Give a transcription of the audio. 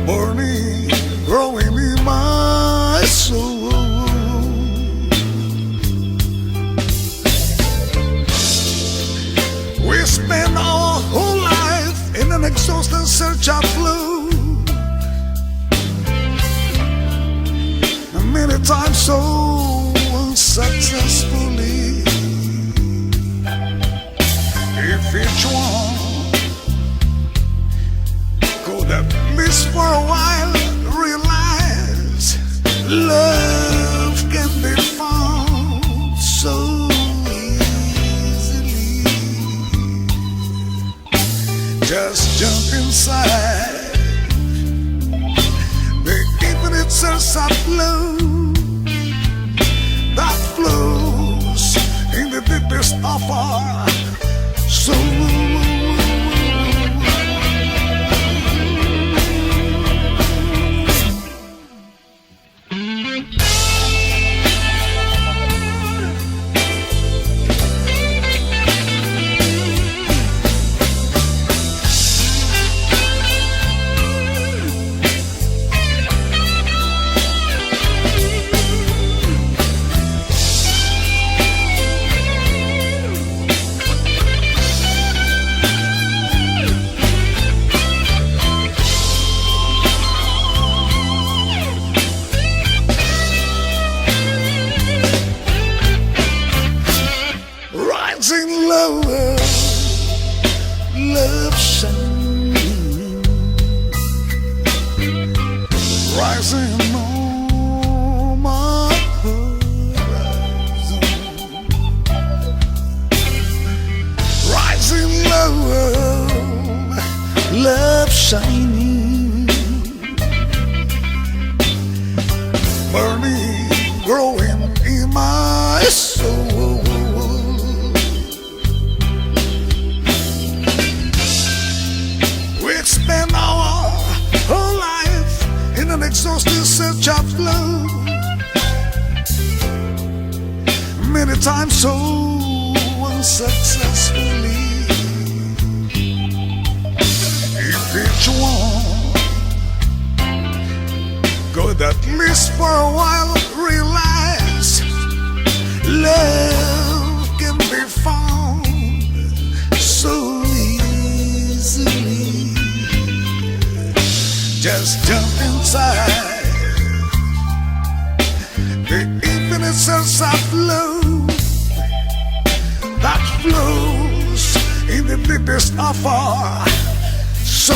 burning, growing in my soul. We spend our whole life in an exhausting search of love, many times so unsuccessfully. If each one could at least for a while realize love can be found so easily, just jump inside the infinite source of love that flows in the deepest of our soul. Rising lower, love shining, rising on my horizon, rising lower, love shining, burning, growing in my soul. Spend our whole life in an exhausting search of love, many times so unsuccessfully. If each one could at least for a while realize love can be found so easily, just jump inside the infinite source of love that flows in the deepest of our soul.